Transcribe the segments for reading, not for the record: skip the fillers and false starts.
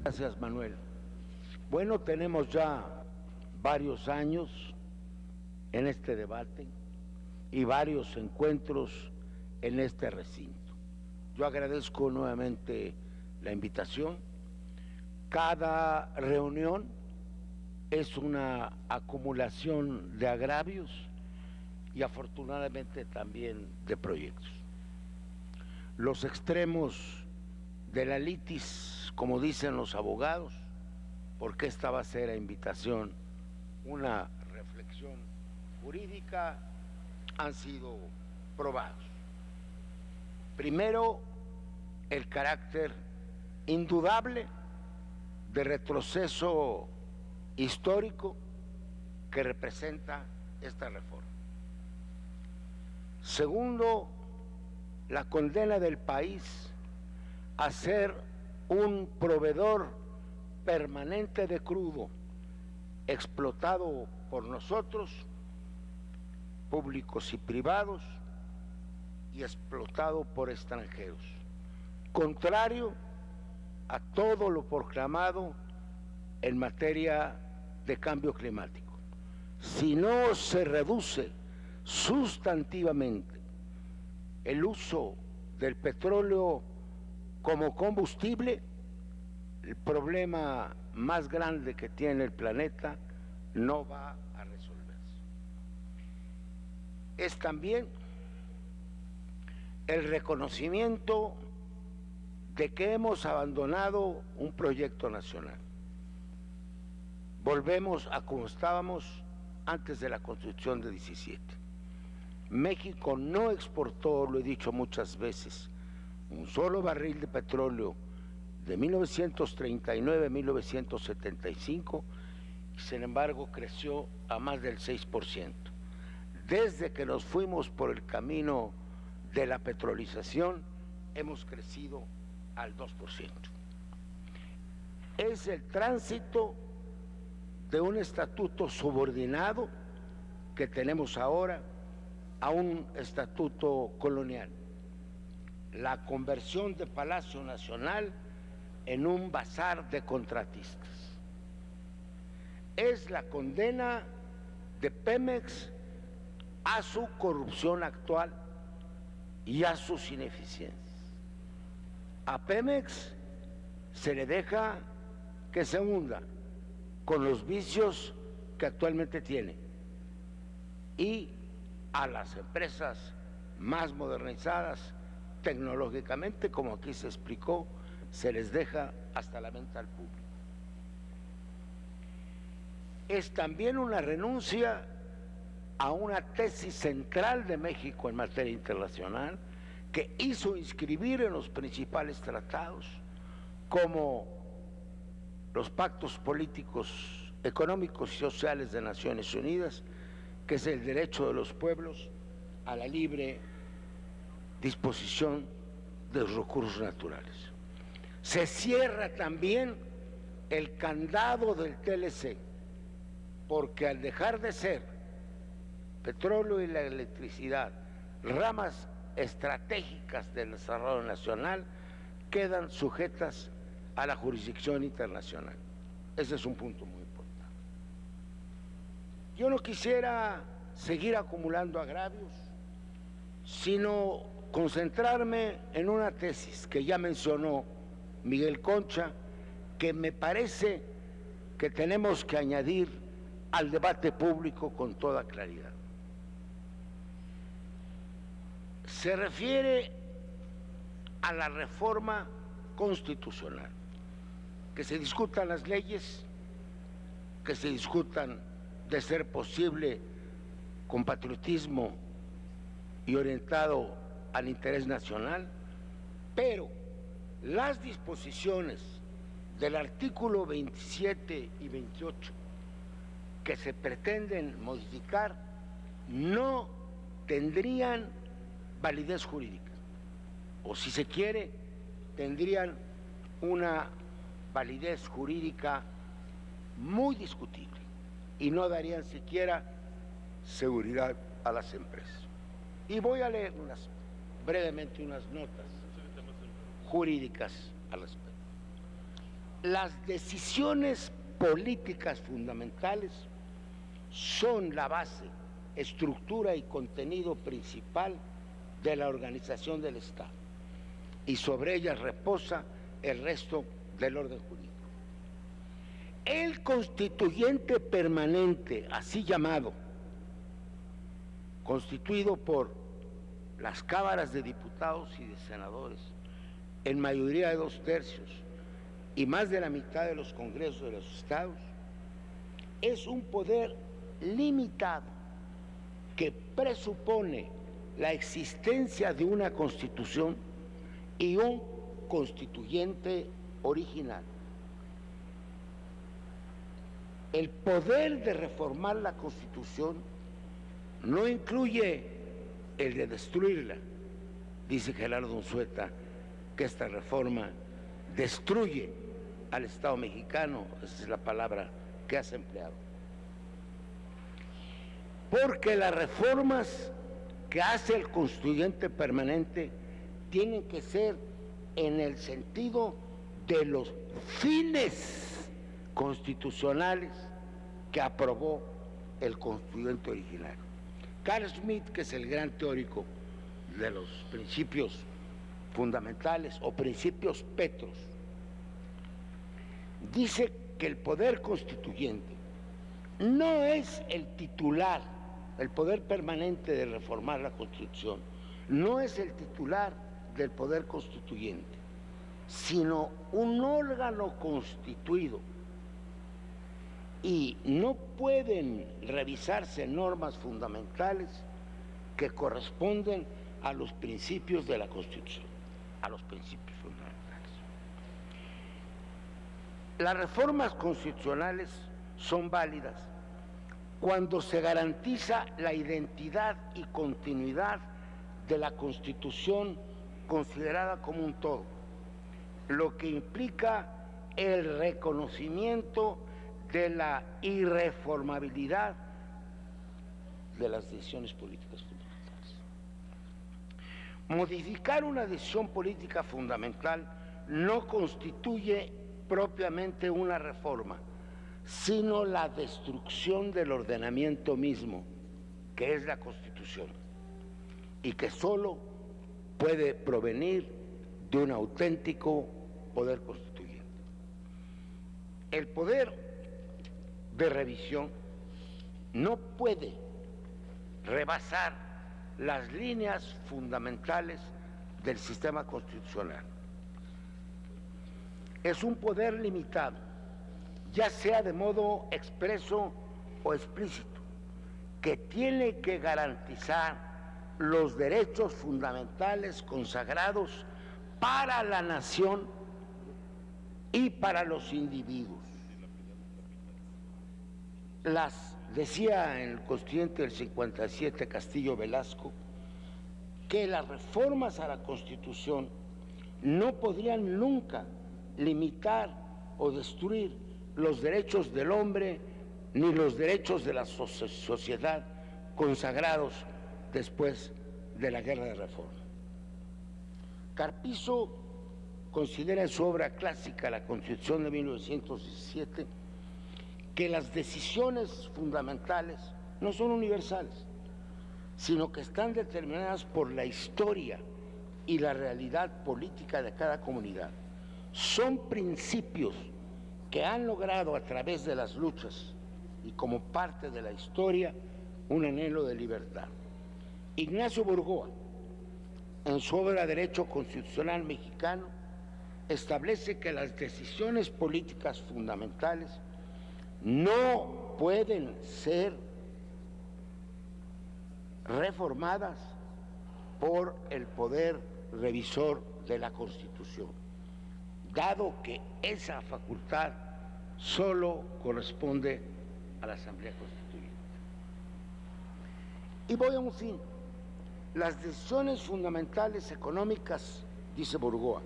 Gracias, Manuel. Bueno, tenemos ya varios años en este debate y varios encuentros en este recinto. Yo agradezco nuevamente la invitación. Cada reunión es una acumulación de agravios y afortunadamente también de proyectos. Los extremos de la litis, como dicen los abogados, porque esta va a ser a invitación una reflexión jurídica, han sido probados. Primero, el carácter indudable de retroceso histórico que representa esta reforma. Segundo, la condena del país a ser un proveedor permanente de crudo, explotado por nosotros, públicos y privados, y explotado por extranjeros, contrario a todo lo proclamado en materia de cambio climático. Si no se reduce sustantivamente el uso del petróleo como combustible, el problema más grande que tiene el planeta no va a resolverse. Es también el reconocimiento de que hemos abandonado un proyecto nacional. Volvemos a como estábamos antes de la Constitución de 17. México no exportó, lo he dicho muchas veces, un solo barril de petróleo de 1939 a 1975, y sin embargo creció a más del 6%. Desde que nos fuimos por el camino de la petrolización, hemos crecido al 2%. Es el tránsito de un estatuto subordinado que tenemos ahora a un estatuto colonial. La conversión de Palacio Nacional en un bazar de contratistas. Es la condena de Pemex a su corrupción actual y a sus ineficiencias. A Pemex se le deja que se hunda con los vicios que actualmente tiene, y a las empresas más modernizadas tecnológicamente, como aquí se explicó, se les deja hasta la venta al público. Es también una renuncia a una tesis central de México en materia internacional, que hizo inscribir en los principales tratados, como los pactos políticos, económicos y sociales de Naciones Unidas, que es el derecho de los pueblos a la libre disposición de los recursos naturales. Se cierra también el candado del TLC, porque al dejar de ser petróleo y la electricidad ramas estratégicas del desarrollo nacional, quedan sujetas a la jurisdicción internacional. Ese es un punto muy importante. Yo no quisiera seguir acumulando agravios, sino concentrarme en una tesis que ya mencionó Miguel Concha, que me parece que tenemos que añadir al debate público con toda claridad. Se refiere a la reforma constitucional, que se discutan las leyes, que se discutan, de ser posible, con patriotismo y orientado al interés nacional, pero las disposiciones del artículo 27 y 28 que se pretenden modificar no tendrían validez jurídica, o si se quiere, tendrían una validez jurídica muy discutible y no darían siquiera seguridad a las empresas. Y voy a leer brevemente unas notas jurídicas al respecto. Las decisiones políticas fundamentales son la base, estructura y contenido principal de la organización del Estado, y sobre ellas reposa el resto del orden jurídico. El constituyente permanente, así llamado, constituido por las cámaras de diputados y de senadores, en mayoría de 2/3 y más de la mitad de los congresos de los estados, es un poder limitado que presupone la existencia de una constitución y un constituyente original. El poder de reformar la Constitución no incluye el de destruirla. Dice Gerardo Unzueta que esta reforma destruye al Estado mexicano, esa es la palabra que has empleado. Porque las reformas que hace el constituyente permanente tienen que ser en el sentido de los fines constitucionales que aprobó el constituyente original. Carl Schmitt, que es el gran teórico de los principios fundamentales o principios petros, dice que el poder constituyente no es el titular, el poder permanente de reformar la Constitución, no es el titular del poder constituyente, sino un órgano constituido, y no pueden revisarse normas fundamentales que corresponden a los principios de la Constitución, a los principios fundamentales. Las reformas constitucionales son válidas cuando se garantiza la identidad y continuidad de la Constitución considerada como un todo, lo que implica el reconocimiento de la irreformabilidad de las decisiones políticas fundamentales. Modificar una decisión política fundamental no constituye propiamente una reforma, sino la destrucción del ordenamiento mismo, que es la Constitución, y que solo puede provenir de un auténtico poder constituyente. El poder de revisión no puede rebasar las líneas fundamentales del sistema constitucional. Es un poder limitado, ya sea de modo expreso o explícito, que tiene que garantizar los derechos fundamentales consagrados para la nación y para los individuos. Decía en el Constituyente del 57 Castillo Velasco que las reformas a la Constitución no podrían nunca limitar o destruir los derechos del hombre ni los derechos de la sociedad consagrados después de la Guerra de Reforma. Carpizo considera en su obra clásica La Constitución de 1917 que las decisiones fundamentales no son universales, sino que están determinadas por la historia y la realidad política de cada comunidad. Son principios que han logrado a través de las luchas y como parte de la historia un anhelo de libertad. Ignacio Burgoa, en su obra Derecho Constitucional Mexicano, establece que las decisiones políticas fundamentales no pueden ser reformadas por el poder revisor de la Constitución, dado que esa facultad solo corresponde a la Asamblea Constituyente. Y voy a un fin. Las decisiones fundamentales económicas, dice Burgoa,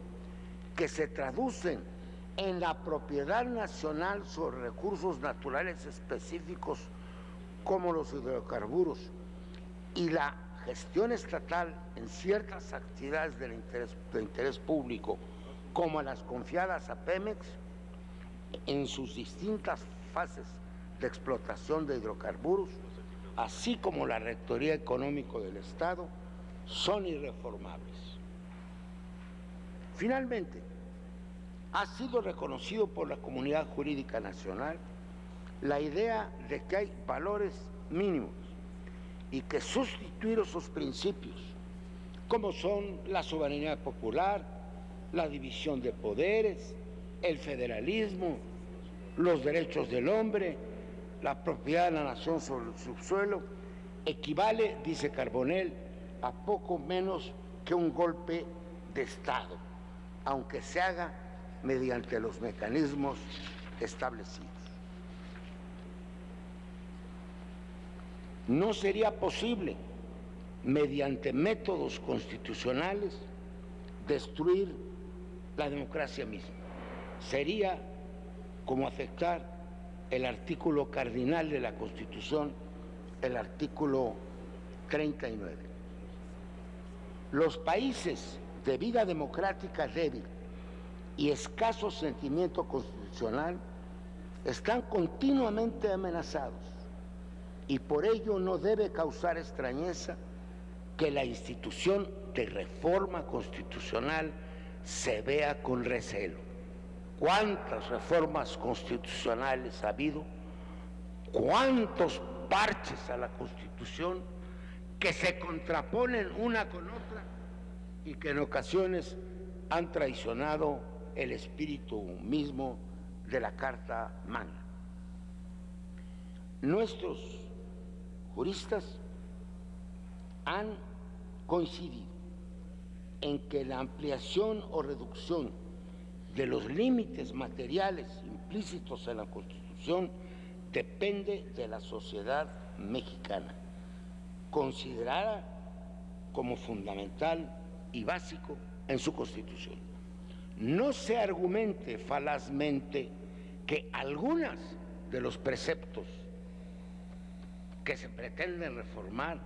que se traducen en la propiedad nacional sobre recursos naturales específicos como los hidrocarburos y la gestión estatal en ciertas actividades de interés público como las confiadas a Pemex en sus distintas fases de explotación de hidrocarburos, así como la Rectoría Económica del Estado, son irreformables. Finalmente, ha sido reconocido por la comunidad jurídica nacional la idea de que hay valores mínimos y que sustituir esos principios, como son la soberanía popular, la división de poderes, el federalismo, los derechos del hombre, la propiedad de la nación sobre el subsuelo, equivale, dice Carbonell, a poco menos que un golpe de Estado, aunque se haga mediante los mecanismos establecidos. No sería posible, mediante métodos constitucionales, destruir la democracia misma. Sería como afectar el artículo cardinal de la Constitución, el artículo 39. Los países de vida democrática débil y escaso sentimiento constitucional están continuamente amenazados y por ello no debe causar extrañeza que la institución de reforma constitucional se vea con recelo. ¿Cuántas reformas constitucionales ha habido? ¿Cuántos parches a la Constitución que se contraponen una con otra y que en ocasiones han traicionado el espíritu mismo de la Carta Magna? Nuestros juristas han coincidido en que la ampliación o reducción de los límites materiales implícitos en la Constitución depende de la sociedad mexicana, considerada como fundamental y básico en su Constitución. No se argumente falazmente que algunos de los preceptos que se pretenden reformar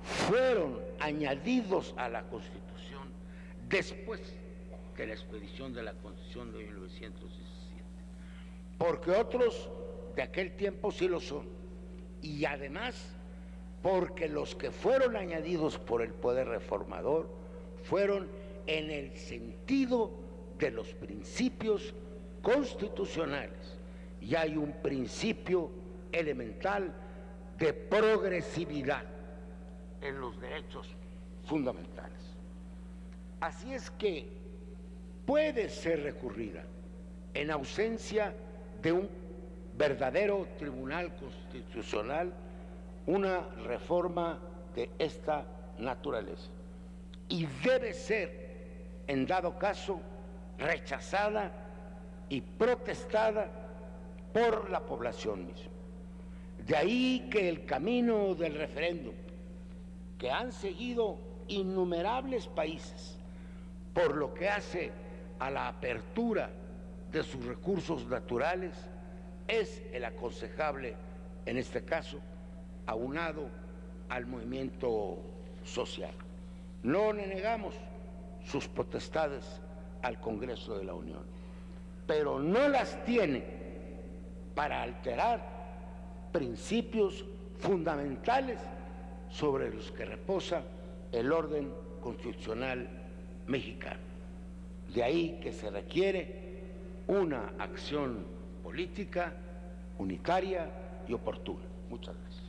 fueron añadidos a la Constitución después de la expedición de la Constitución de 1917, porque otros de aquel tiempo sí lo son, y además porque los que fueron añadidos por el poder reformador fueron en el sentido de los principios constitucionales, y hay un principio elemental de progresividad en los derechos fundamentales. Así es que puede ser recurrida en ausencia de un verdadero tribunal constitucional una reforma de esta naturaleza, y debe ser, en dado caso, rechazada y protestada por la población misma. De ahí que el camino del referéndum, que han seguido innumerables países por lo que hace a la apertura de sus recursos naturales, es el aconsejable en este caso, aunado al movimiento social. No le negamos sus potestades al Congreso de la Unión, pero no las tiene para alterar principios fundamentales sobre los que reposa el orden constitucional mexicano. De ahí que se requiere una acción política unitaria y oportuna. Muchas gracias.